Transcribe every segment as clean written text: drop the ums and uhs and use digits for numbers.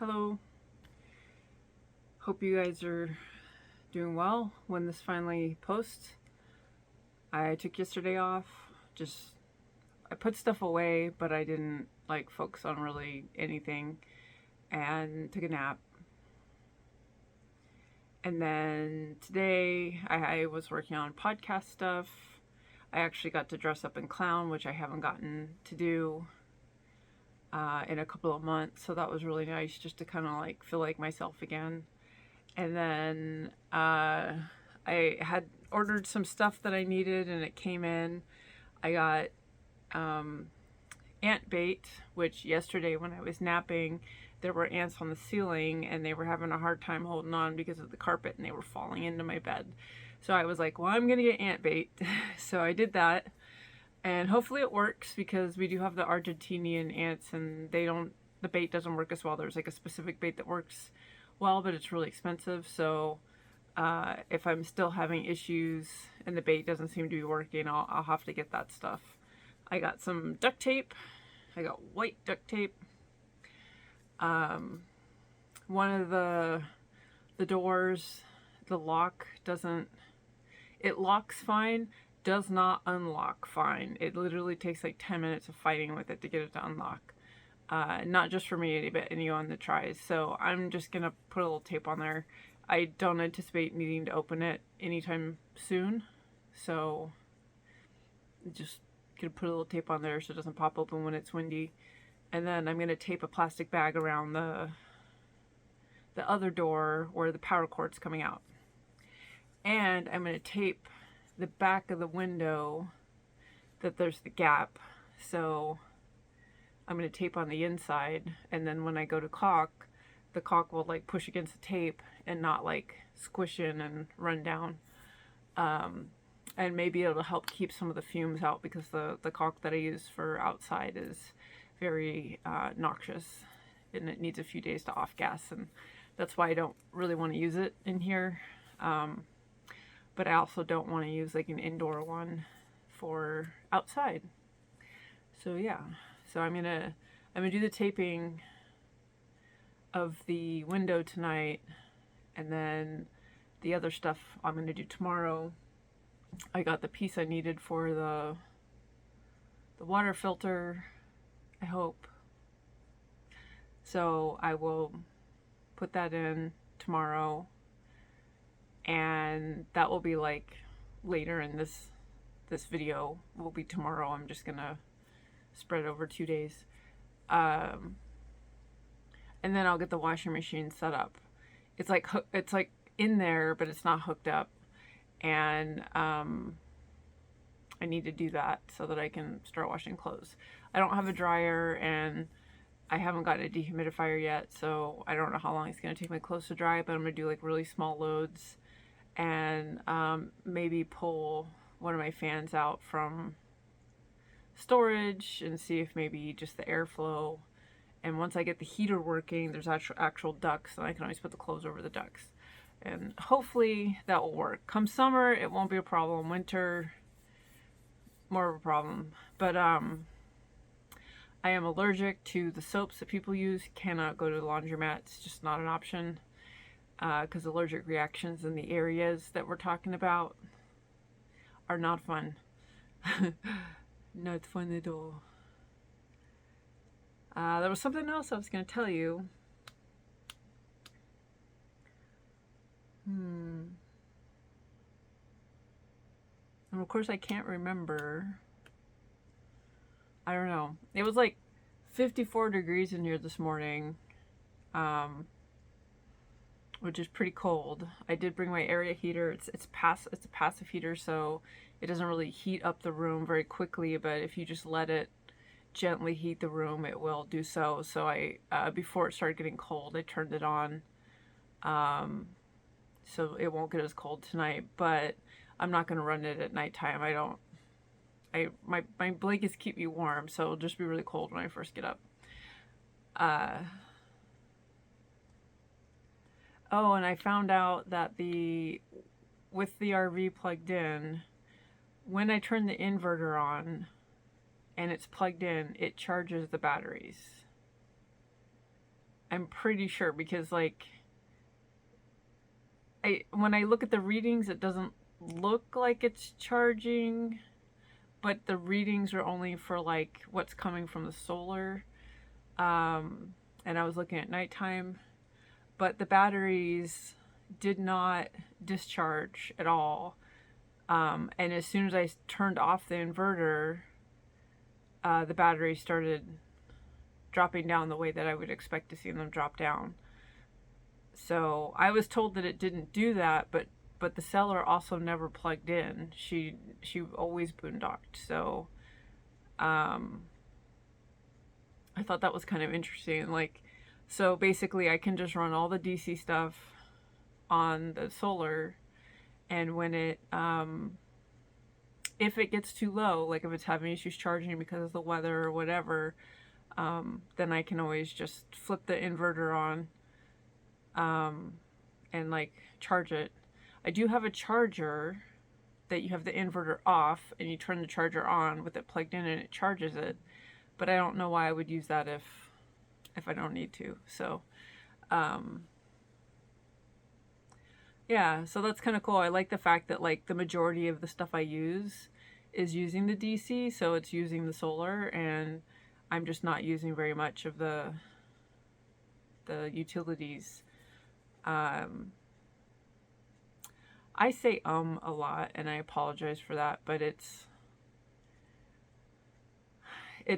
Hello. Hope you guys are doing well when this finally posts. I took yesterday off. Just I put stuff away, but I didn't focus on really anything and took a nap. And then today I was working on podcast stuff. I actually got to dress up and clown, which I haven't gotten to do in a couple of months. So that was really nice just to kind of feel like myself again. And then I had ordered some stuff that I needed and it came in. I got ant bait, which yesterday when I was napping, there were ants on the ceiling and they were having a hard time holding on because of the carpet and they were falling into my bed. So I was like, well, I'm going to get ant bait. So I did that. And hopefully it works because we do have the Argentinian ants and the bait doesn't work as well. There's a specific bait that works well, but it's really expensive. So if I'm still having issues and the bait doesn't seem to be working, I'll have to get that stuff. I got some duct tape. I got white duct tape. One of the doors, the lock it locks fine, does not unlock fine. It literally takes 10 minutes of fighting with it to get it to unlock. Not just for me, but anyone that tries. So I'm just going to put a little tape on there. I don't anticipate needing to open it anytime soon. So just going to put a little tape on there so it doesn't pop open when it's windy. And then I'm going to tape a plastic bag around the other door where the power cord's coming out. And I'm going to tape the back of the window that there's the gap. So I'm going to tape on the inside, and then when I go to caulk, the caulk will push against the tape and not squish in and run down. And maybe it'll help keep some of the fumes out because the caulk that I use for outside is very noxious and it needs a few days to off gas, and that's why I don't really want to use it in here. But I also don't want to use an indoor one for outside. So yeah. So I'm gonna do the taping of the window tonight, and then the other stuff I'm gonna do tomorrow. I got the piece I needed for the water filter, I hope. So I will put that in tomorrow, and that will be later in this video will be tomorrow. I'm just gonna spread over 2 days. And then I'll get the washing machine set up. It's in there, but it's not hooked up. And I need to do that so that I can start washing clothes. I don't have a dryer and I haven't gotten a dehumidifier yet, so I don't know how long it's going to take my clothes to dry, but I'm going to do really small loads and maybe pull one of my fans out from storage and see if maybe just the airflow, and once I get the heater working, there's actual ducts, and I can always put the clothes over the ducts, and hopefully that will work. Come summer it won't be a problem. Winter, more of a problem. But I am allergic to the soaps that people use. Cannot go to the laundromat. It's just not an option because allergic reactions in the areas that we're talking about are not fun. Not fun at all. There was something else I was going to tell you. And of course I can't remember. I don't know. It was 54 degrees in here this morning, which is pretty cold. I did bring my area heater. It's a passive heater, so it doesn't really heat up the room very quickly, but if you just let it gently heat the room, it will do so. So I before it started getting cold, I turned it on, so it won't get as cold tonight, but I'm not going to run it at nighttime. My blankets keep me warm, so it'll just be really cold when I first get up. Oh, and I found out that with the RV plugged in, when I turn the inverter on and it's plugged in, it charges the batteries. I'm pretty sure because like when I look at the readings, it doesn't look like it's charging, but the readings are only for like what's coming from the solar. And I was looking at nighttime, but the batteries did not discharge at all. And as soon as I turned off the inverter, the batteries started dropping down the way that I would expect to see them drop down. So I was told that it didn't do that, but the seller also never plugged in. She always boondocked. So I thought that was kind of interesting. Like, so basically I can just run all the DC stuff on the solar, and when it if it gets too low, like if it's having issues charging because of the weather or whatever, then I can always just flip the inverter on and like charge it. I do have a charger that you have the inverter off and you turn the charger on with it plugged in and it charges it, but I don't know why I would use that if I don't need to. So yeah, so that's kind of cool. I like the fact that like the majority of the stuff I use is using the DC, so it's using the solar, and I'm just not using very much of the utilities. I say a lot, and I apologize for that, but it's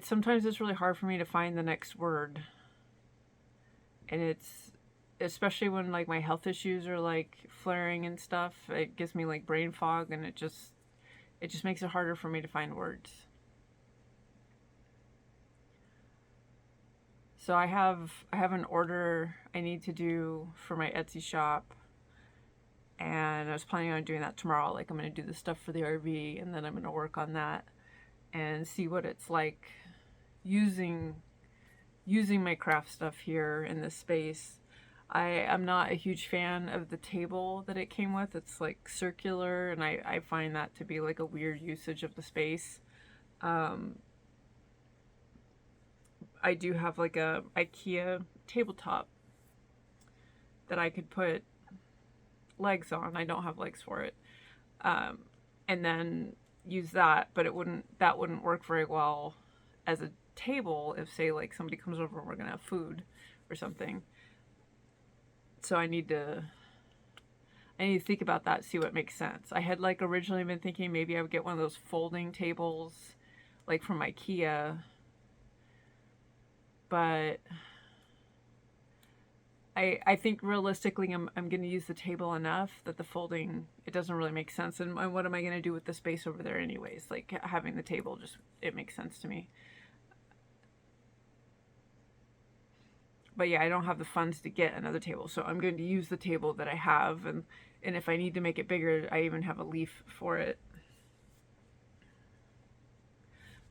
sometimes it's really hard for me to find the next word, and it's especially when like my health issues are like flaring and stuff. It gives me like brain fog, and it just makes it harder for me to find words. So I have an order I need to do for my Etsy shop, and I was planning on doing that tomorrow. Like I'm going to do the stuff for the RV, and then I'm going to work on that and see what it's like using my craft stuff here in this space. I'm not a huge fan of the table that it came with. It's like circular, and I find that to be like a weird usage of the space. I do have like a IKEA tabletop that I could put legs on. I don't have legs for it. And then use that, but that wouldn't work very well as a table if, say, like somebody comes over and we're gonna have food or something. So I need to think about that, see what makes sense. I had like originally been thinking maybe I would get one of those folding tables like from IKEA, but I think realistically I'm going to use the table enough that the folding, it doesn't really make sense. And what am I going to do with the space over there anyways? Like having the table, just, it makes sense to me. But yeah, I don't have the funds to get another table, so I'm going to use the table that I have, and if I need to make it bigger, I even have a leaf for it.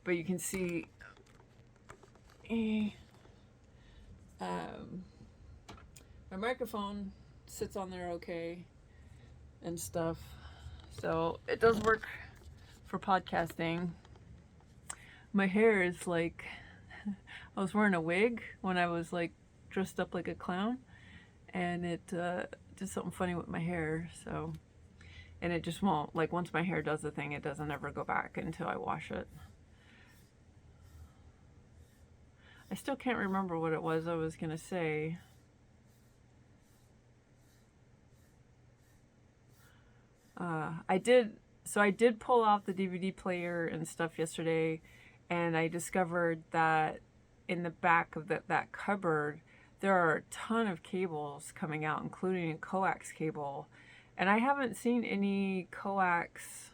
But you can see my microphone sits on there okay and stuff, so it does work for podcasting. My hair is like, I was wearing a wig when I was like dressed up like a clown, and it did something funny with my hair. So, and it just won't, like, once my hair does the thing, it doesn't ever go back until I wash it. I still can't remember what it was I was gonna say. I did pull out the DVD player and stuff yesterday, and I discovered that in the back of that cupboard there are a ton of cables coming out, including a coax cable, and I haven't seen any coax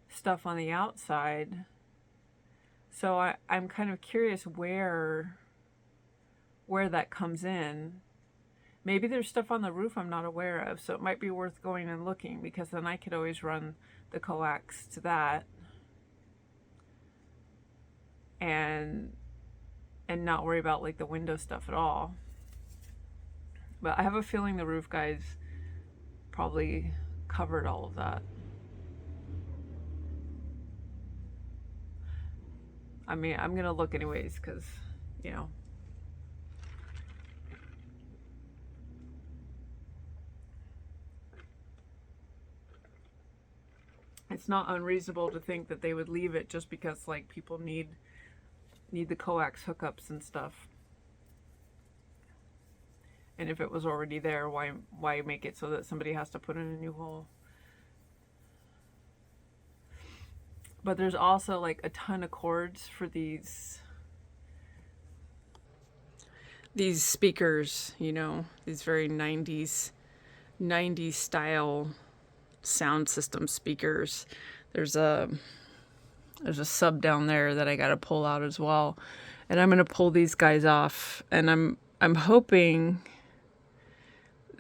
stuff on the outside, so I'm kind of curious where that comes in. Maybe there's stuff on the roof I'm not aware of, so it might be worth going and looking, because then I could always run the coax to that and not worry about like the window stuff at all. But I have a feeling the roof guys probably covered all of that. I mean, I'm gonna look anyways, because, you know, it's not unreasonable to think that they would leave it just because like people need the coax hookups and stuff. And if it was already there, why make it so that somebody has to put in a new hole? But there's also like a ton of cords for these speakers, you know, these very 90s style sound system speakers. There's a sub down there that I got to pull out as well. And I'm going to pull these guys off, and I'm hoping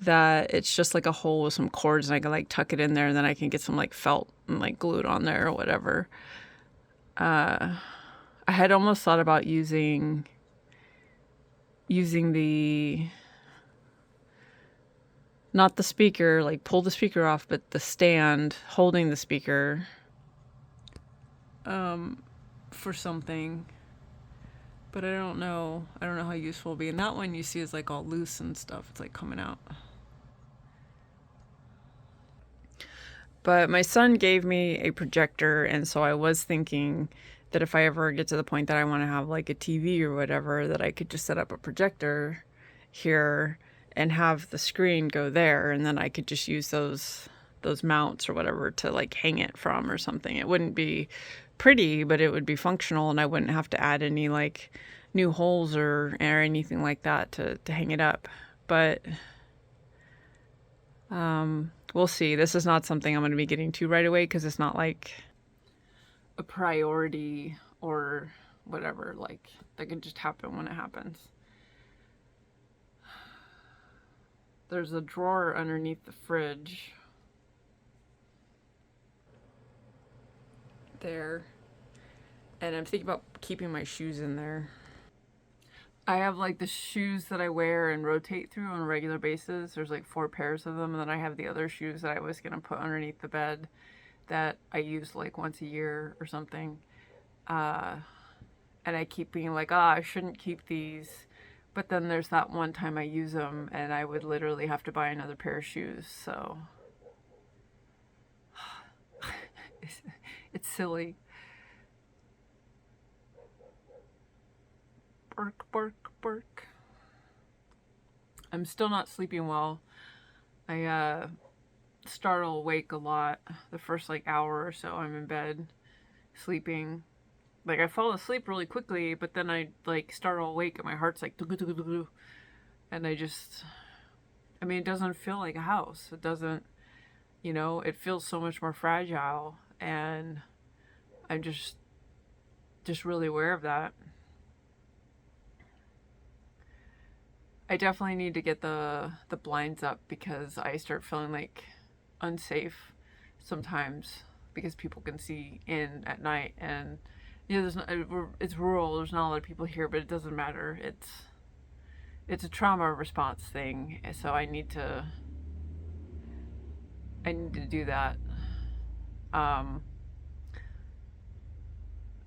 that it's just like a hole with some cords and I can like tuck it in there, and then I can get some like felt and like glue it on there or whatever. I had almost thought about using the, not the speaker, like pull the speaker off, but the stand holding the speaker for something. But I don't know how useful it'll be. And that one you see is like all loose and stuff. It's like coming out. But my son gave me a projector, and so I was thinking that if I ever get to the point that I want to have like a TV or whatever, that I could just set up a projector here and have the screen go there, and then I could just use those mounts or whatever to like hang it from or something. It wouldn't be pretty, but it would be functional, and I wouldn't have to add any like new holes or anything like that to hang it up. But we'll see. This is not something I'm going to be getting to right away because it's not like a priority or whatever. Like, that can just happen when it happens. There's a drawer underneath the fridge. There. And I'm thinking about keeping my shoes in there. I have like the shoes that I wear and rotate through on a regular basis. There's like 4 pairs of them, and then I have the other shoes that I was gonna put underneath the bed that I use like once a year or something. And I keep being like, I shouldn't keep these. But then there's that one time I use them and I would literally have to buy another pair of shoes, so it's silly. Bark, bark, bark. I'm still not sleeping well. I startle awake a lot the first like hour or so I'm in bed sleeping. Like, I fall asleep really quickly, but then I like startle awake and my heart's like and I mean, it doesn't feel like a house. It doesn't, you know, it feels so much more fragile, and I'm just really aware of that. I definitely need to get the blinds up because I start feeling like unsafe sometimes because people can see in at night, and you know, it's rural. There's not a lot of people here, but it doesn't matter. It's a trauma response thing, so I need to do that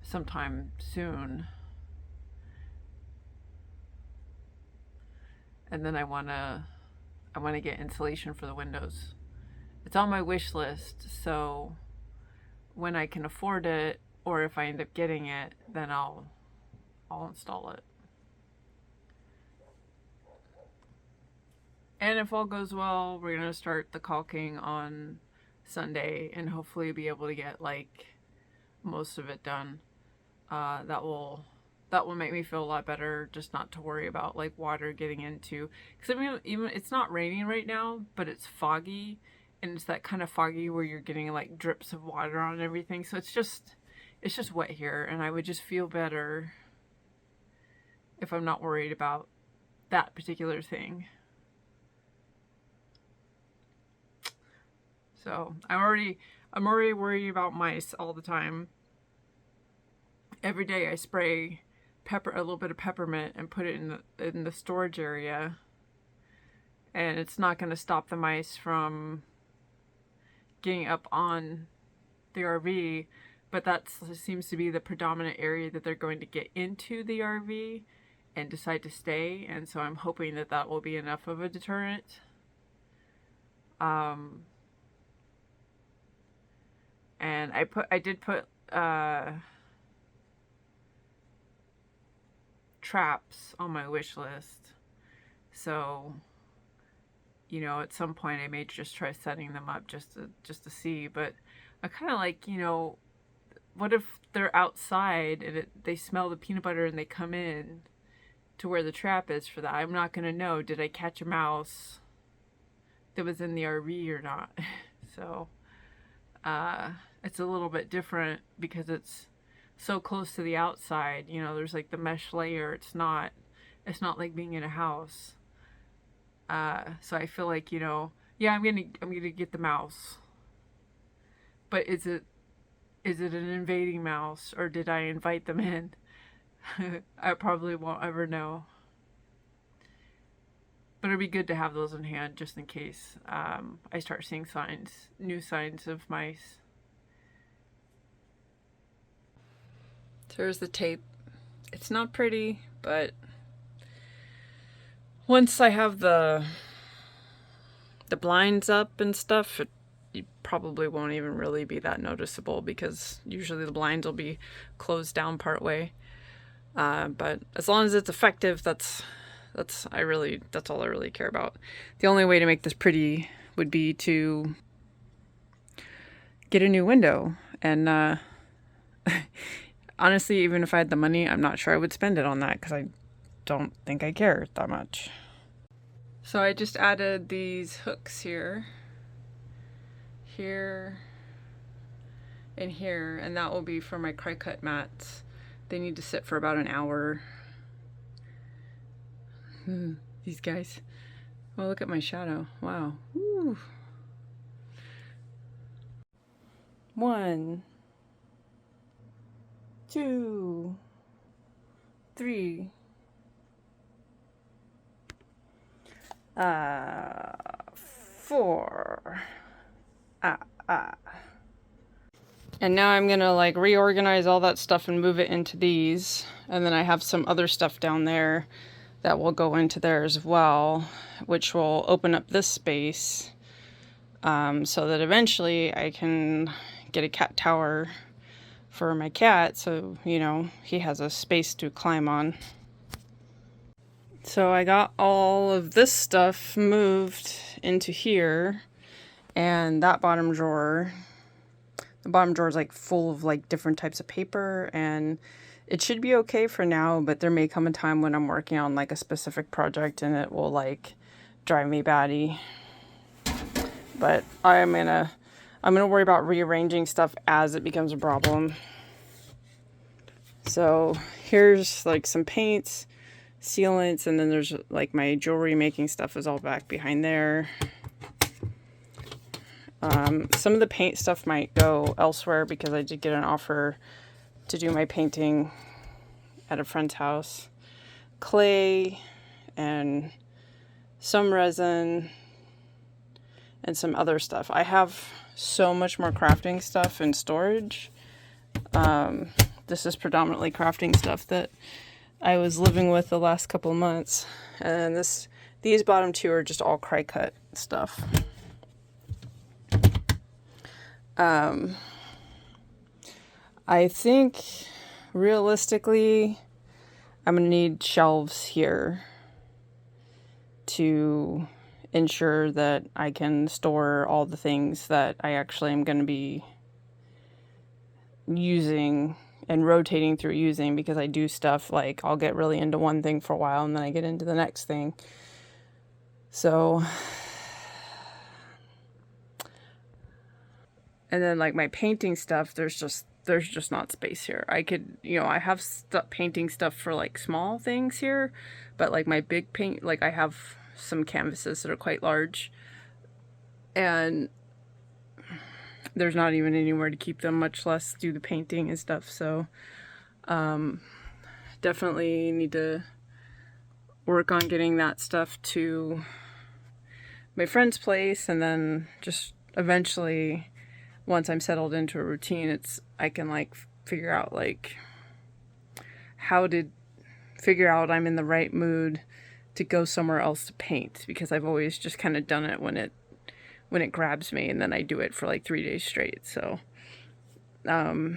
sometime soon. And then I wanna get insulation for the windows. It's on my wish list, so when I can afford it, or if I end up getting it, then I'll install it. And if all goes well, we're gonna start the caulking on Sunday and hopefully be able to get like most of it done. That will make me feel a lot better, just not to worry about like water getting into, because I mean, even it's not raining right now, but it's foggy, and it's that kind of foggy where you're getting like drips of water on everything, so it's just wet here, and I would just feel better if I'm not worried about that particular thing. So I'm already worried about mice all the time. Every day I spray a little bit of peppermint and put it in the storage area, and it's not going to stop the mice from getting up on the RV, but that seems to be the predominant area that they're going to get into the RV and decide to stay, and so I'm hoping that will be enough of a deterrent. And I did put traps on my wish list. So, you know, at some point I may just try setting them up just to see. But I kind of like, you know, what if they're outside and they smell the peanut butter and they come in to where the trap is for that? I'm not going to know, did I catch a mouse that was in the RV or not? So it's a little bit different because it's so close to the outside. You know, there's like the mesh layer. It's not like being in a house. So I feel like, you know, yeah, I'm gonna get the mouse, but is it an invading mouse, or did I invite them in? I probably won't ever know. But it'd be good to have those in hand just in case I start seeing new signs of mice. There's the tape. It's not pretty, but once I have the blinds up and stuff, it probably won't even really be that noticeable because usually the blinds will be closed down part way. But as long as it's effective, that's all I really care about. The only way to make this pretty would be to get a new window. And honestly, even if I had the money, I'm not sure I would spend it on that because I don't think I care that much. So I just added these hooks here, and here, and that will be for my Cricut mats. They need to sit for about an hour. These guys. Oh, look at my shadow. Wow. Woo. 1, 2, 3. 4. And now I'm gonna like reorganize all that stuff and move it into these. And then I have some other stuff down there that will go into there as well, which will open up this space so that eventually I can get a cat tower for my cat, so, you know, he has a space to climb on. So I got all of this stuff moved into here, and that bottom drawer, the bottom drawer is like full of like different types of paper, and it should be okay for now, but there may come a time when I'm working on like a specific project and it will like drive me batty. But I'm gonna worry about rearranging stuff as it becomes a problem. So here's like some paints, sealants, and then there's like my jewelry making stuff is all back behind there. Some of the paint stuff might go elsewhere because I did get an offer to do my painting at a friend's house. Clay and some resin and some other stuff. I have so much more crafting stuff in storage. This is predominantly crafting stuff that I was living with the last couple of months. And these bottom two are just all Cricut stuff. I think realistically I'm gonna need shelves here to ensure that I can store all the things that I actually am going to be using and rotating through using, because I do stuff like I'll get really into one thing for a while and then I get into the next thing. So, and then like my painting stuff, there's just not space here. I could, you know, I have painting stuff for like small things here, but like my big paint, like I have some canvases that are quite large and there's not even anywhere to keep them, much less do the painting and stuff. So definitely need to work on getting that stuff to my friend's place, and then just eventually once I'm settled into a routine, I can like figure out like figure out I'm in the right mood to go somewhere else to paint, because I've always just kind of done it when it grabs me, and then I do it for like 3 days straight. So Yeah.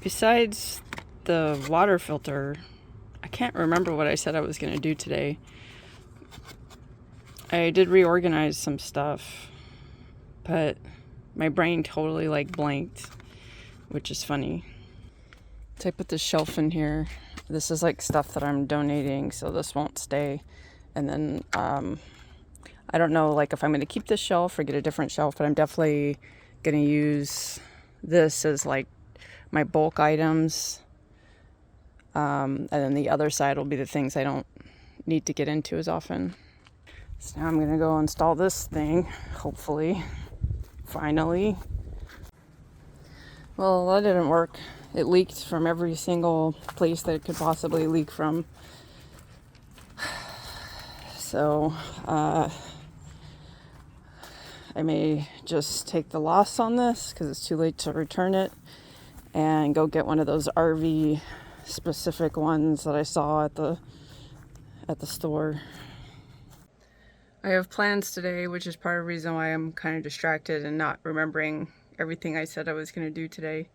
Besides the water filter, I can't remember what I said I was going to do today. I did reorganize some stuff, but my brain totally like blanked, which is funny. So I put this shelf in here. This is like stuff that I'm donating, so this won't stay. And then I don't know like if I'm going to keep this shelf or get a different shelf, but I'm definitely going to use this as like my bulk items. And then the other side will be the things I don't need to get into as often. So now I'm going to go install this thing, hopefully, finally. Well, that didn't work. It leaked from every single place that it could possibly leak from. So, I may just take the loss on this because it's too late to return it and go get one of those RV specific ones that I saw at the store. I have plans today, which is part of the reason why I'm kind of distracted and not remembering everything I said I was going to do today.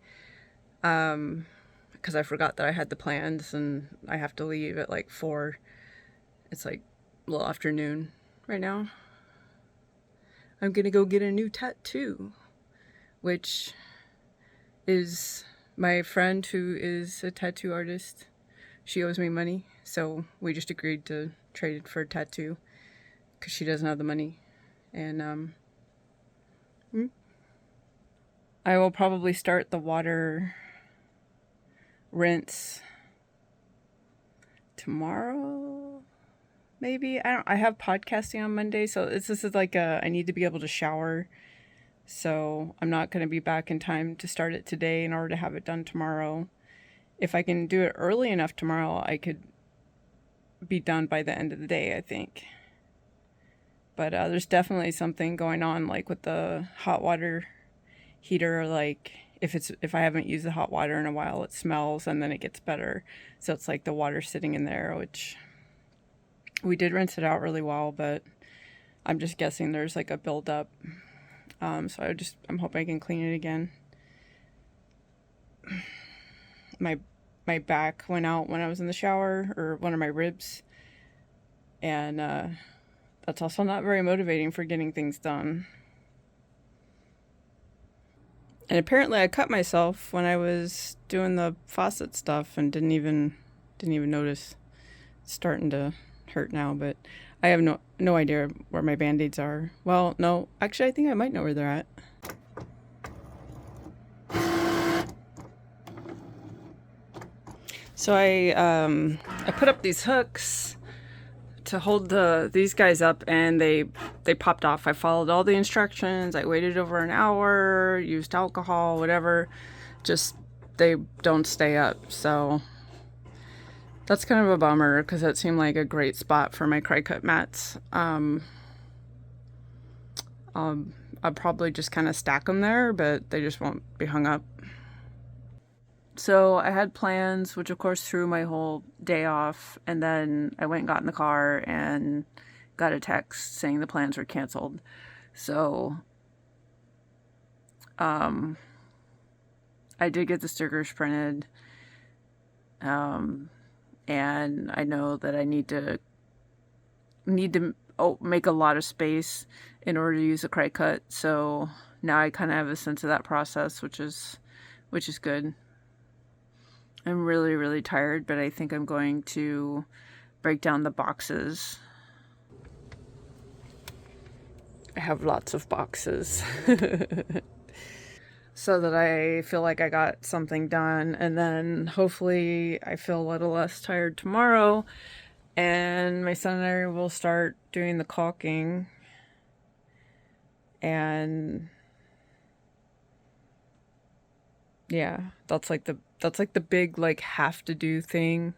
Because I forgot that I had the plans and I have to leave at like 4. It's like a little afternoon right now. I'm going to go get a new tattoo, which is my friend who is a tattoo artist. She owes me money, so we just agreed to trade it for a tattoo because she doesn't have the money. And I will probably start the water rinse tomorrow, maybe. I have podcasting on Monday, so this is like I need to be able to shower, so I'm not going to be back in time to start it today in order to have it done tomorrow. If I can do it early enough tomorrow, I could be done by the end of the day, I think. But there's definitely something going on, like with the hot water heater. Like if I haven't used the hot water in a while, it smells and then it gets better. So it's like the water sitting in there, which we did rinse it out really well, but I'm just guessing there's like a buildup. So I'm hoping I can clean it again. My back went out when I was in the shower, or one of my ribs, and that's also not very motivating for getting things done. And apparently I cut myself when I was doing the faucet stuff and didn't even notice. It's starting to hurt now, but I have no idea where my band-aids are. Well, no, actually I think I might know where they're at. So I put up these hooks to hold these guys up, and they popped off. I followed all the instructions. I waited over an hour, used alcohol, whatever. Just they don't stay up. So that's kind of a bummer because it seemed like a great spot for my Cricut mats. I'll probably just kind of stack them there, but they just won't be hung up. So I had plans, which of course threw my whole day off, and then I went and got in the car and got a text saying the plans were canceled. So I did get the stickers printed, and I know that I need to make a lot of space in order to use a Cricut. So now I kind of have a sense of that process, which is good. I'm really, really tired, but I think I'm going to break down the boxes. I have lots of boxes. So that I feel like I got something done, and then hopefully I feel a little less tired tomorrow, and my son and I will start doing the caulking. And yeah, that's like the big like have to do thing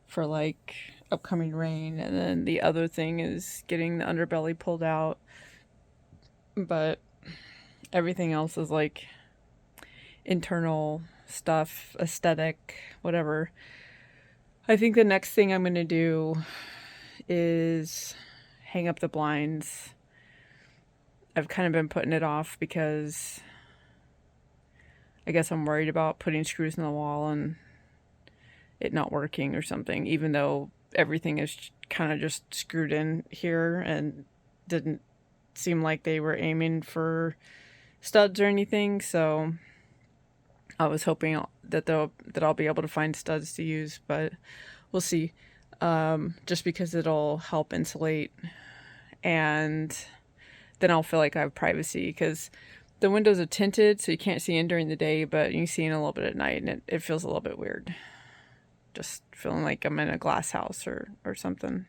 for like upcoming rain. And then the other thing is getting the underbelly pulled out. But everything else is like internal stuff, aesthetic, whatever. I think the next thing I'm going to do is hang up the blinds. I've kind of been putting it off because I guess I'm worried about putting screws in the wall and it not working or something, even though everything is kind of just screwed in here and didn't seem like they were aiming for studs or anything. So I was hoping that I'll be able to find studs to use, but we'll see. Just because it'll help insulate, and then I'll feel like I have privacy, because the windows are tinted so you can't see in during the day, but you can see in a little bit at night, and it feels a little bit weird. Just feeling like I'm in a glass house or something.